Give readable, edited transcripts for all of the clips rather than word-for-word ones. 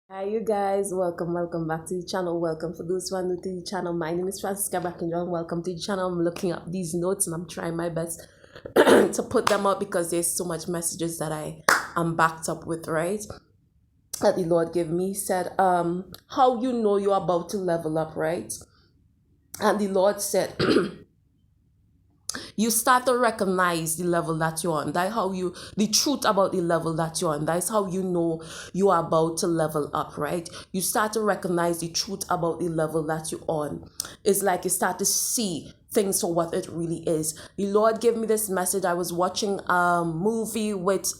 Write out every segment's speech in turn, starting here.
Hi you guys, welcome back to the channel. Welcome for those who are new to the channel. My name is Fransica Brackin John. Welcome to the channel. I'm looking up these notes and I'm trying my best to put them up because there's so much messages that I am backed up with, right? That the Lord gave me. He said, how you know you're about to level up, right? And the Lord said, you start to recognize the level that you're on. That's how you, the truth about the level that you're on. That's how you know you are about to level up, right? You start to recognize the truth about the level that you're on. It's like you start to see things for what it really is. The Lord gave me this message. I was watching a movie with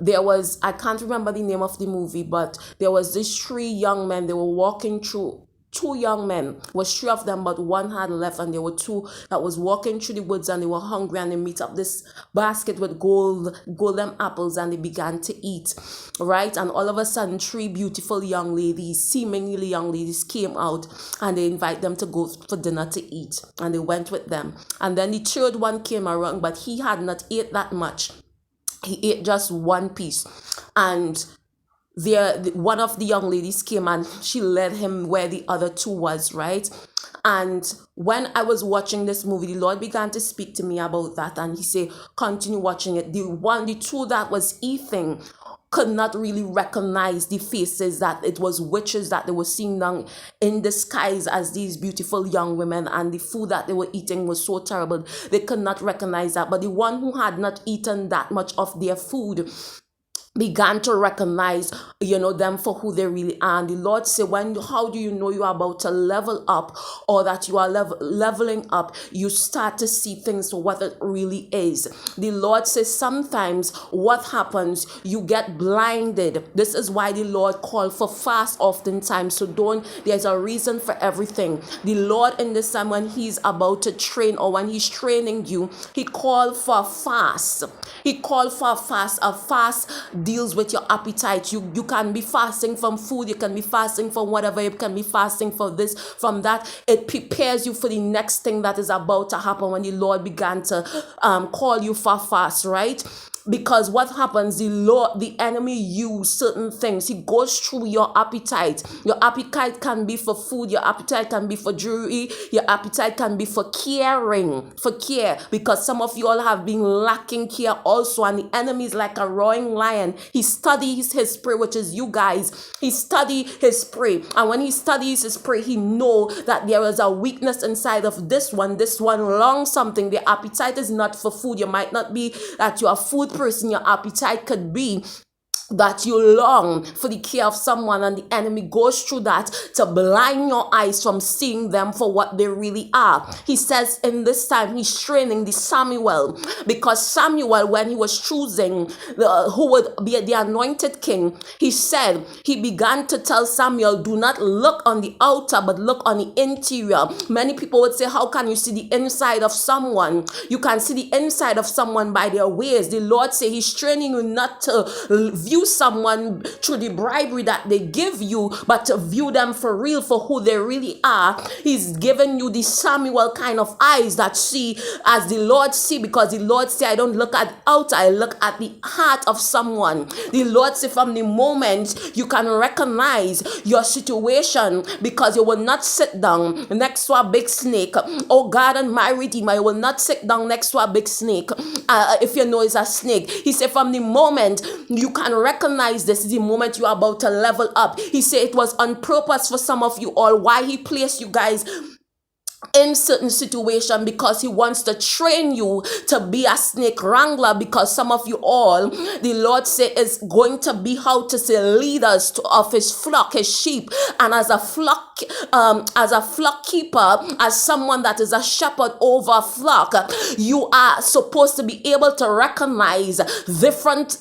there was, I can't remember the name of the movie, but there was these three young men. They were walking through, two young men, was three of them, but one had left, and there were two that was walking through the woods, and they were hungry, and they meet up this basket with golden apples, and they began to eat, right? And all of a sudden, three beautiful young ladies, seemingly young ladies, came out, and they invite them to go for dinner to eat, and they went with them. And then the third one came around, but he had not ate that much. He ate just one piece, and one of the young ladies came and she led him where the other two was, right? And when I was watching this movie, the Lord began to speak to me about that, and he said, continue watching it. The two that was eating could not really recognize the faces, that it was witches that they were seeing down in disguise as these beautiful young women, and the food that they were eating was so terrible they could not recognize that. But the one who had not eaten that much of their food began to recognize, them for who they really are. And the Lord said, how do you know you are about to level up, or that you are leveling up? You start to see things for what it really is. The Lord says sometimes what happens, you get blinded. This is why the Lord called for fast oftentimes. So there's a reason for everything. The Lord in this time, when he's about to train, or when he's training you, he called for a fast. He called for a fast. A fast deals with your appetite. You can be fasting from food, you can be fasting from whatever, you can be fasting for this, from that. It prepares you for the next thing that is about to happen when the Lord began to call you for fast, right? Because what happens, the enemy use certain things. He goes through your appetite. Your appetite can be for food, your appetite can be for jewelry, your appetite can be for care, because some of you all have been lacking care also, and the enemy is like a roaring lion. He studies his prey, which is you guys. He studies his prey, and when he studies his prey, he know that there is a weakness inside of this one longs something. The appetite is not for food. You might not be that you're a food person. Your appetite could be that you long for the care of someone, and the enemy goes through that to blind your eyes from seeing them for what they really are. He says in this time he's training the Samuel, because Samuel, when he was choosing who would be the anointed king, he began to tell Samuel, do not look on the outer, but look on the interior. Many people would say, how can you see the inside of someone? You can see the inside of someone by their ways. The Lord say he's training you not to view someone through the bribery that they give you, but to view them for real, for who they really are. He's given you the Samuel kind of eyes that see as the Lord see, because the Lord say, I don't look at outer, I look at the heart of someone. The Lord say, from the moment you can recognize your situation, because you will not sit down next to a big snake. Oh God and my Redeemer, you will not sit down next to a big snake if you know it's a snake. He said, from the moment you can recognize this is the moment you are about to level up. He said it was on purpose for some of you all why he placed you guys in certain situation, because he wants to train you to be a snake wrangler. Because some of you all, the Lord said, is going to be, how to say, leaders of his flock, his sheep. And as a flock keeper, as someone that is a shepherd over a flock, you are supposed to be able to recognize different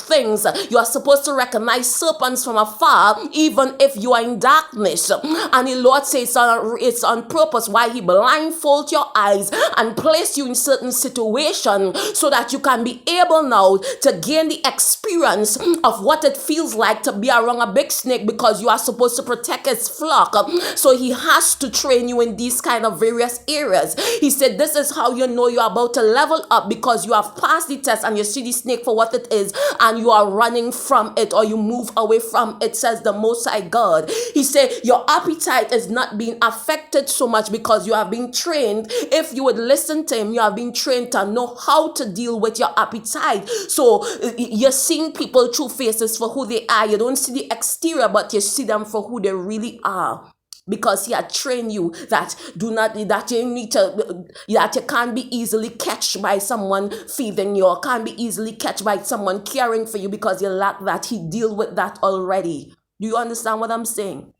things. You are supposed to recognize serpents from afar, even if you are in darkness. And the Lord says it's on purpose purpose why he blindfolds your eyes and place you in certain situations so that you can be able now to gain the experience of what it feels like to be around a big snake, because you are supposed to protect his flock. So he has to train you in these kind of various areas. He said this is how you know you're about to level up, because you have passed the test and you see the snake for what it is and you are running from it, or you move away from it, says the Most High God. He said your appetite is not being affected so much because you have been trained. If you would listen to him, you have been trained to know how to deal with your appetite. So you're seeing people through faces for who they are. You don't see the exterior, but you see them for who they really are, because he had trained you that you need to, that you can't be easily catched by someone feeding you, or can't be easily catched by someone caring for you, because you lack that. He deal with that already. Do you understand what I'm saying?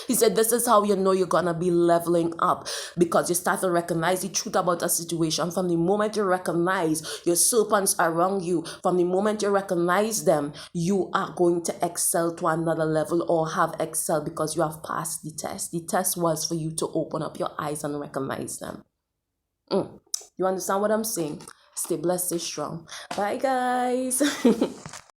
He said this is how you know you're gonna be leveling up, because you start to recognize the truth about a situation. From the moment you recognize your serpents around you, from the moment you recognize them, you are going to excel to another level, or have excelled, because you have passed the test. The test was for you to open up your eyes and recognize them. You understand what I'm saying? Stay blessed, stay strong. Bye, guys.